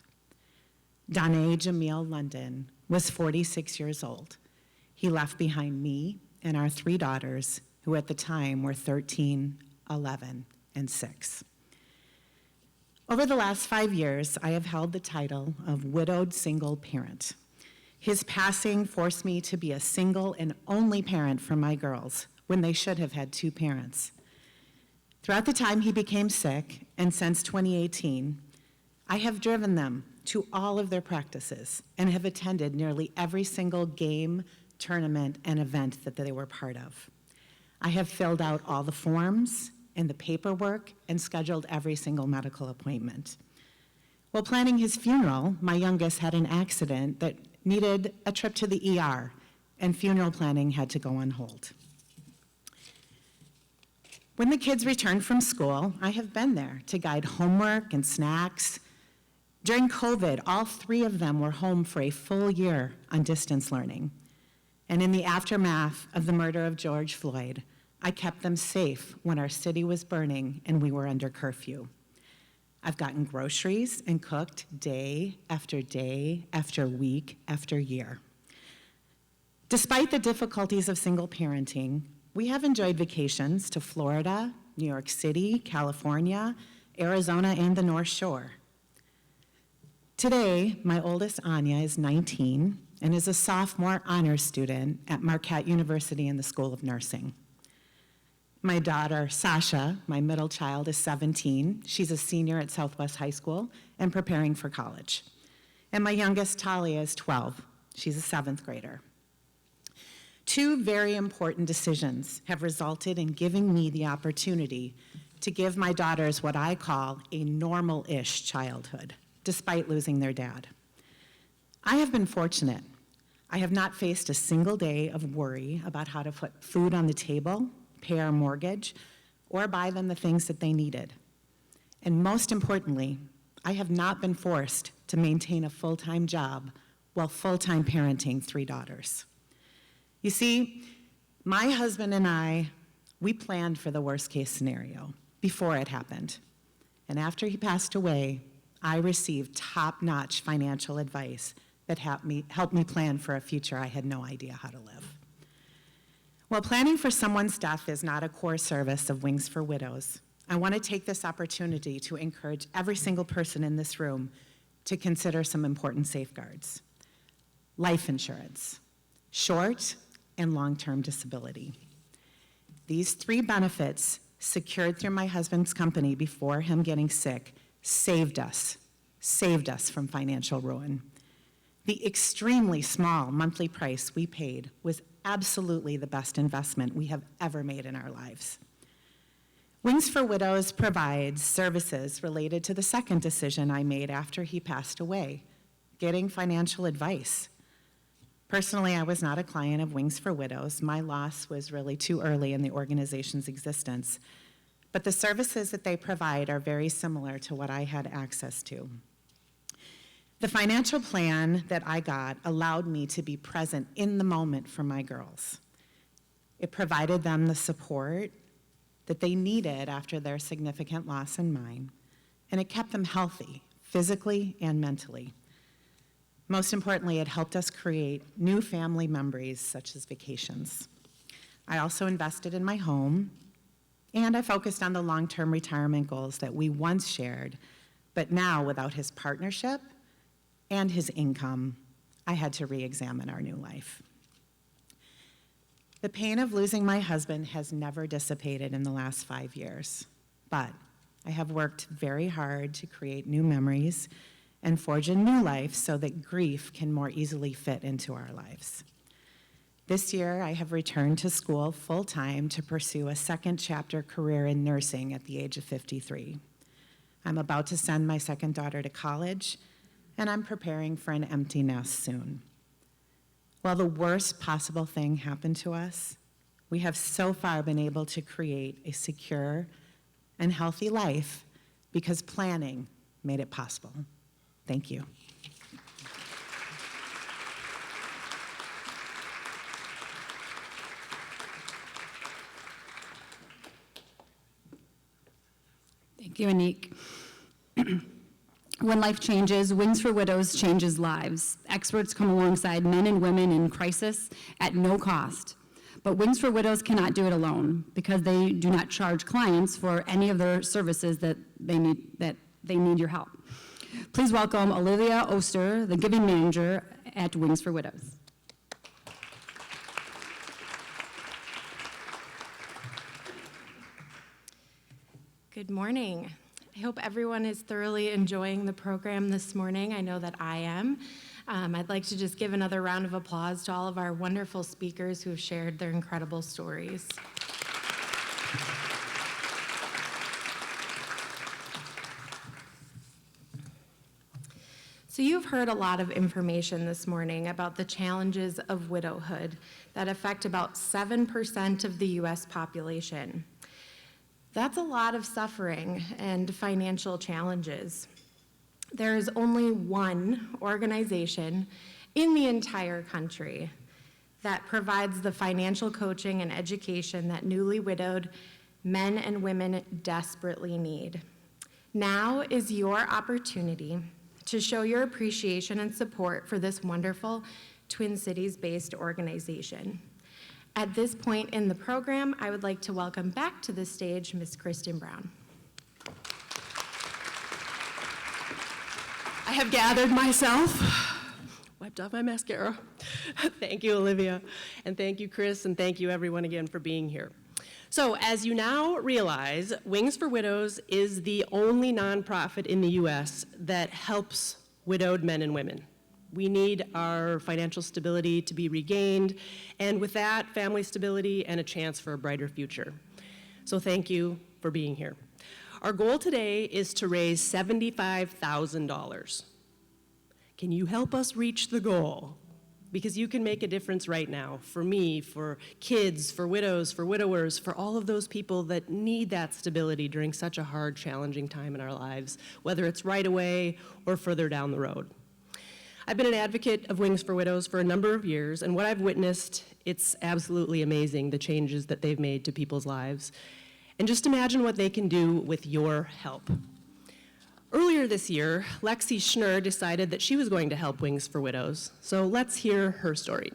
I: Danae Jamil London was 46 years old. He left behind me and our 3 daughters, who at the time were 13, 11, and 6. Over the last 5 years, I have held the title of widowed single parent. His passing forced me to be a single and only parent for my girls, when they should have had 2 parents. Throughout the time he became sick, and since 2018, I have driven them to all of their practices and have attended nearly every single game, tournament, and event that they were part of. I have filled out all the forms and the paperwork and scheduled every single medical appointment. While planning his funeral, my youngest had an accident that needed a trip to the ER, and funeral planning had to go on hold. When the kids returned from school, I have been there to guide homework and snacks. During COVID, all 3 of them were home for a full year on distance learning. And in the aftermath of the murder of George Floyd, I kept them safe when our city was burning and we were under curfew. I've gotten groceries and cooked day after week after year. Despite the difficulties of single parenting, we have enjoyed vacations to Florida, New York City, California, Arizona, and the North Shore. Today, my oldest Anya is 19 and is a sophomore honors student at Marquette University in the School of Nursing. My daughter, Sasha, my middle child, is 17. She's a senior at Southwest High School and preparing for college. And my youngest, Talia, is 12. She's a 7th grader. Two very important decisions have resulted in giving me the opportunity to give my daughters what I call a normal-ish childhood, despite losing their dad. I have been fortunate. I have not faced a single day of worry about how to put food on the table, pay our mortgage, or buy them the things that they needed. And most importantly, I have not been forced to maintain a full-time job while full-time parenting 3 daughters. You see, my husband and I, we planned for the worst-case scenario before it happened. And after he passed away, I received top-notch financial advice that helped me plan for a future I had no idea how to live. While planning for someone's death is not a core service of Wings for Widows, I want to take this opportunity to encourage every single person in this room to consider some important safeguards. Life insurance, short and long-term disability. These 3 benefits, secured through my husband's company before him getting sick, saved us from financial ruin. The extremely small monthly price we paid was absolutely the best investment we have ever made in our lives. Wings for Widows provides services related to the second decision I made after he passed away, getting financial advice. Personally, I was not a client of Wings for Widows. My loss was really too early in the organization's existence. But the services that they provide are very similar to what I had access to. The financial plan that I got allowed me to be present in the moment for my girls. It provided them the support that they needed after their significant loss and mine, and it kept them healthy, physically and mentally. Most importantly, it helped us create new family memories, such as vacations. I also invested in my home, and I focused on the long-term retirement goals that we once shared, but now, without his partnership and his income, I had to re-examine our new life. The pain of losing my husband has never dissipated in the last 5 years, but I have worked very hard to create new memories and forge a new life so that grief can more easily fit into our lives. This year, I have returned to school full-time to pursue a second chapter career in nursing at the age of 53. I'm about to send my second daughter to college, and I'm preparing for an empty nest soon. While the worst possible thing happened to us, we have so far been able to create a secure and healthy life because planning made it possible. Thank you.
E: Thank you, Anik. When life changes, Wings for Widows changes lives. Experts come alongside men and women in crisis at no cost. But Wings for Widows cannot do it alone because they do not charge clients for any of their services that they need your help. Please welcome Olivia Oster, the giving manager at Wings for Widows.
J: Good morning. I hope everyone is thoroughly enjoying the program this morning. I know that I am. I'd like to just give another round of applause to all of our wonderful speakers who have shared their incredible stories. So you've heard a lot of information this morning about the challenges of widowhood that affect about 7% of the US population. That's a lot of suffering and financial challenges. There is only one organization in the entire country that provides the financial coaching and education that newly widowed men and women desperately need. Now is your opportunity to show your appreciation and support for this wonderful Twin Cities-based organization. At this point in the program, I would like to welcome back to the stage Ms. Kristen Brown.
G: I have gathered myself, wiped off my mascara. Thank you, Olivia, and thank you, Chris, and thank you everyone again for being here. So as you now realize, Wings for Widows is the only nonprofit in the US that helps widowed men and women. We need our financial stability to be regained, and with that, family stability and a chance for a brighter future. So thank you for being here. Our goal today is to raise $75,000. Can you help us reach the goal? Because you can make a difference right now, for me, for kids, for widows, for widowers, for all of those people that need that stability during such a hard, challenging time in our lives, whether it's right away or further down the road. I've been an advocate of Wings for Widows for a number of years, and what I've witnessed, it's absolutely amazing, the changes that they've made to people's lives. And just imagine what they can do with your help. Earlier this year, Lexi Schnur decided that she was going to help Wings for Widows, so let's hear her story.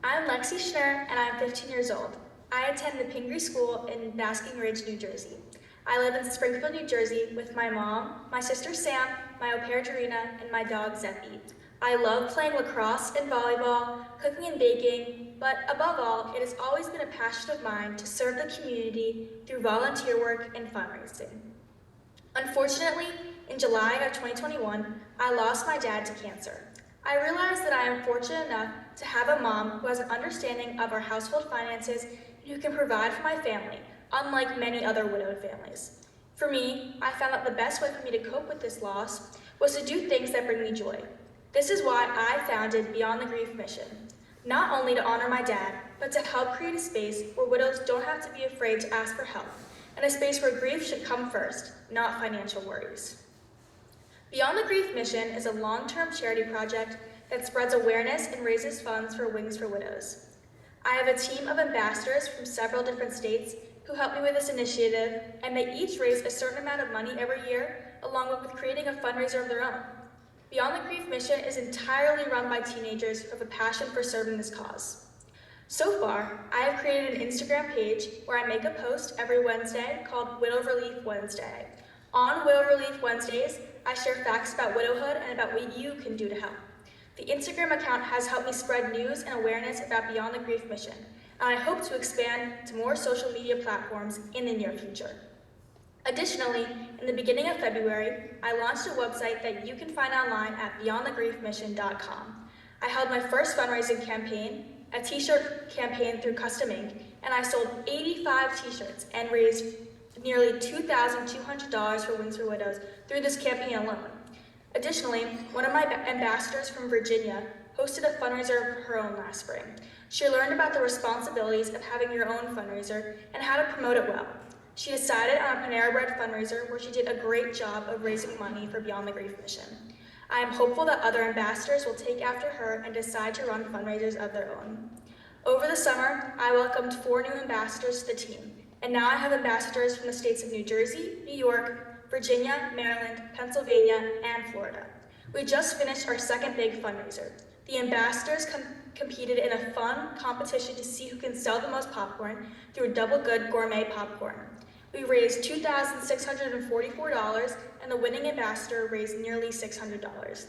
K: I'm Lexi Schnur, and I'm 15 years old. I attend the Pingree School in Basking Ridge, New Jersey. I live in Springfield, New Jersey with my mom, my sister Sam, my au pair Jarena, and my dog Zeppi. I love playing lacrosse and volleyball, cooking and baking, but above all, it has always been a passion of mine to serve the community through volunteer work and fundraising. Unfortunately, in July of 2021, I lost my dad to cancer. I realized that I am fortunate enough to have a mom who has an understanding of our household finances and who can provide for my family, unlike many other widowed families. For me, I found that the best way for me to cope with this loss was to do things that bring me joy. This is why I founded Beyond the Grief Mission, not only to honor my dad, but to help create a space where widows don't have to be afraid to ask for help, and a space where grief should come first, not financial worries. Beyond the Grief Mission is a long-term charity project that spreads awareness and raises funds for Wings for Widows. I have a team of ambassadors from several different states who help me with this initiative, and they each raise a certain amount of money every year, along with creating a fundraiser of their own. Beyond the Grief Mission is entirely run by teenagers who have a passion for serving this cause. So far, I have created an Instagram page where I make a post every Wednesday called Widow Relief Wednesday. On Widow Relief Wednesdays, I share facts about widowhood and about what you can do to help. The Instagram account has helped me spread news and awareness about Beyond the Grief Mission, and I hope to expand to more social media platforms in the near future. Additionally, in the beginning of February, I launched a website that you can find online at beyondthegriefmission.com. I held my first fundraising campaign, a t-shirt campaign through Custom Ink, and I sold 85 t-shirts and raised nearly $2,200 for Wings for Widows through this campaign alone. Additionally, one of my ambassadors from Virginia hosted a fundraiser of her own last spring. She learned about the responsibilities of having your own fundraiser and how to promote it well. She decided on a Panera Bread fundraiser where she did a great job of raising money for Beyond the Grief Mission. I am hopeful that other ambassadors will take after her and decide to run fundraisers of their own. Over the summer, I welcomed 4 new ambassadors to the team, and now I have ambassadors from the states of New Jersey, New York, Virginia, Maryland, Pennsylvania, and Florida. We just finished our second big fundraiser. The ambassadors competed in a fun competition to see who can sell the most popcorn through Double Good Gourmet Popcorn. We raised $2,644, and the winning ambassador raised nearly $600.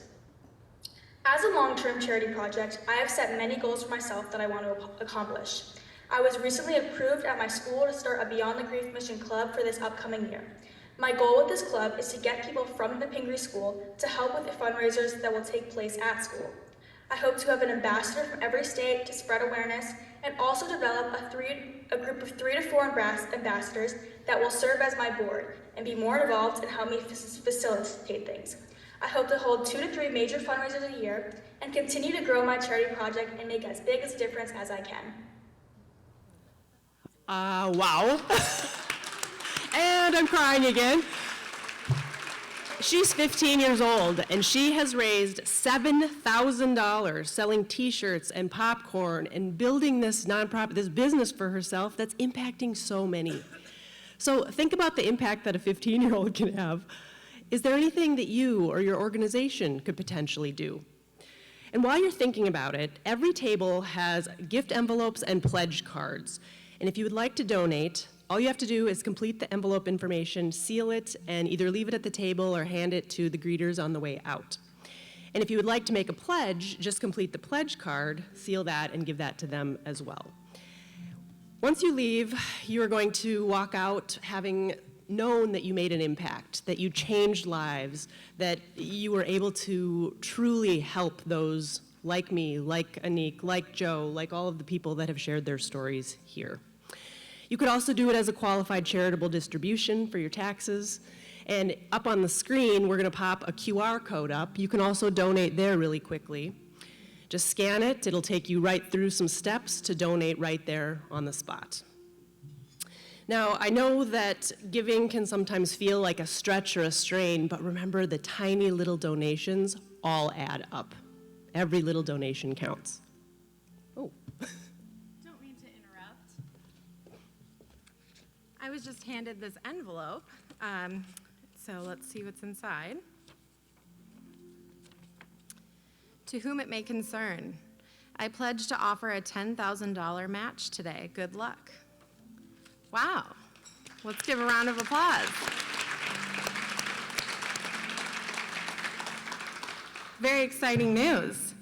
K: As a long-term charity project, I have set many goals for myself that I want to accomplish. I was recently approved at my school to start a Beyond the Grief Mission club for this upcoming year. My goal with this club is to get people from the Pingree School to help with the fundraisers that will take place at school. I hope to have an ambassador from every state to spread awareness and also develop a group of 3 to 4 ambassadors that will serve as my board and be more involved and help me facilitate things. I hope to hold 2 to 3 major fundraisers a year and continue to grow my charity project and make as big a difference as I can.
G: Wow. And I'm crying again. She's 15 years old, and she has raised $7,000 selling t-shirts and popcorn and building this nonprofit, this business for herself that's impacting so many. So think about the impact that a 15-year-old can have. Is there anything that you or your organization could potentially do? And while you're thinking about it, every table has gift envelopes and pledge cards. And if you would like to donate, all you have to do is complete the envelope information, seal it, and either leave it at the table or hand it to the greeters on the way out. And if you would like to make a pledge, just complete the pledge card, seal that, and give that to them as well. Once you leave, you are going to walk out having known that you made an impact, that you changed lives, that you were able to truly help those like me, like Anik, like Joe, like all of the people that have shared their stories here. You could also do it as a qualified charitable distribution for your taxes. And up on the screen, we're going to pop a QR code up. You can also donate there really quickly. Just scan it. It'll take you right through some steps to donate right there on the spot. Now, I know that giving can sometimes feel like a stretch or a strain, but remember, the tiny little donations all add up. Every little donation counts. Oh.
J: Don't mean to interrupt. I was just handed this envelope, so let's see what's inside. To whom it may concern, I pledge to offer a $10,000 match today. Good luck. Wow. Let's give a round of applause. Very exciting news.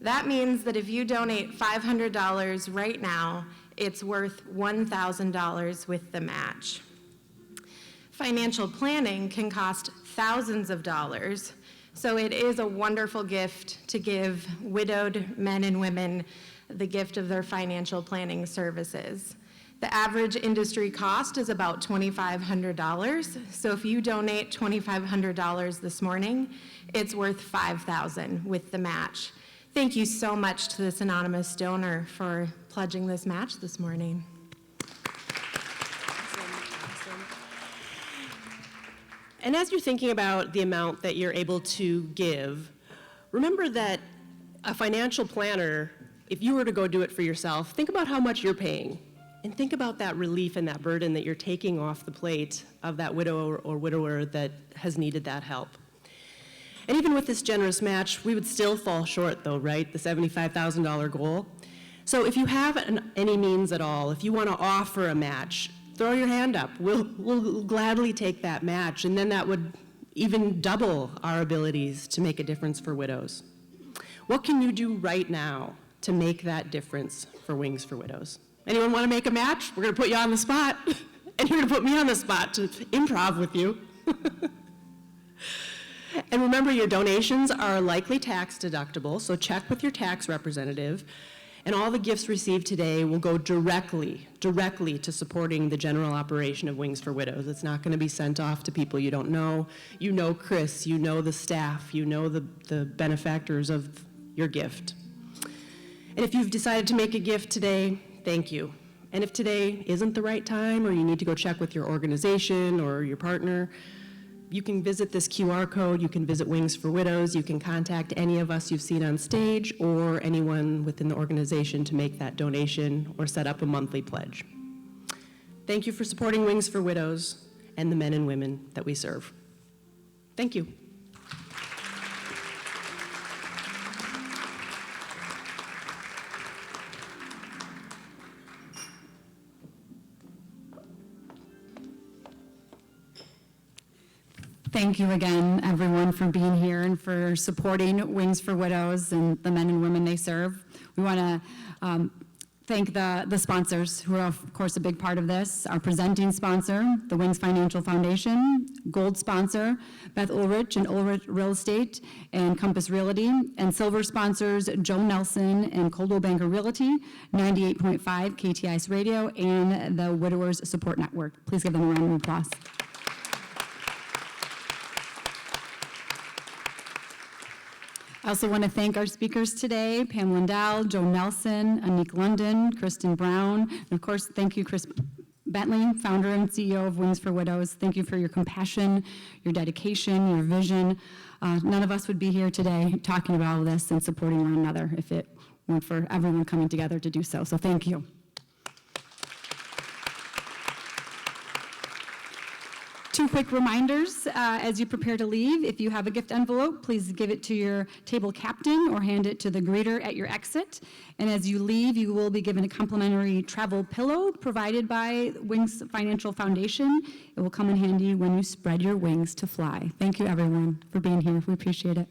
J: That means that if you donate $500 right now, it's worth $1,000 with the match. Financial planning can cost thousands of dollars, so it is a wonderful gift to give widowed men and women the gift of their financial planning services. The average industry cost is about $2,500, so if you donate $2,500 this morning, it's worth $5,000 with the match. Thank you so much to this anonymous donor for pledging this match this morning.
G: And as you're thinking about the amount that you're able to give, remember that a financial planner, if you were to go do it for yourself, think about how much you're paying. And think about that relief and that burden that you're taking off the plate of that widow or widower that has needed that help. And even with this generous match, we would still fall short though, right? The $75,000 goal. So if you have any means at all, if you want to offer a match, throw your hand up. We'll gladly take that match, and then that would even double our abilities to make a difference for widows. What can you do right now to make that difference for Wings for Widows? Anyone want to make a match? We're going to put you on the spot, and you're going to put me on the spot to improv with you. And remember, your donations are likely tax deductible, so check with your tax representative. And all the gifts received today will go directly to supporting the general operation of Wings for Widows. It's not going to be sent off to people you don't know. You know Chris, you know the staff, you know the benefactors of your gift. And if you've decided to make a gift today, thank you. And if today isn't the right time, or you need to go check with your organization or your partner, you can visit this QR code, you can visit Wings for Widows, you can contact any of us you've seen on stage or anyone within the organization to make that donation or set up a monthly pledge. Thank you for supporting Wings for Widows and the men and women that we serve. Thank you.
E: Thank you again, everyone, for being here and for supporting Wings for Widows and the men and women they serve. We want to thank the sponsors who are, of course, a big part of this. Our presenting sponsor, the Wings Financial Foundation, gold sponsor, Beth Ulrich and Ulrich Real Estate and Compass Realty, and silver sponsors, Joe Nelson and Coldwell Banker Realty, 98.5 KTIS Radio, and the Widowers Support Network. Please give them a round of applause. I also want to thank our speakers today, Pam Lindell, Joe Nelson, Anik London, Kristen Brown, and of course, thank you, Chris Bentley, founder and CEO of Wings for Widows. Thank you for your compassion, your dedication, your vision. None of us would be here today talking about all this and supporting one another if it weren't for everyone coming together to do so. So thank you. Two quick reminders as you prepare to leave. If you have a gift envelope, please give it to your table captain or hand it to the greeter at your exit. And as you leave, you will be given a complimentary travel pillow provided by Wings Financial Foundation. It will come in handy when you spread your wings to fly. Thank you, everyone, for being here. We appreciate it.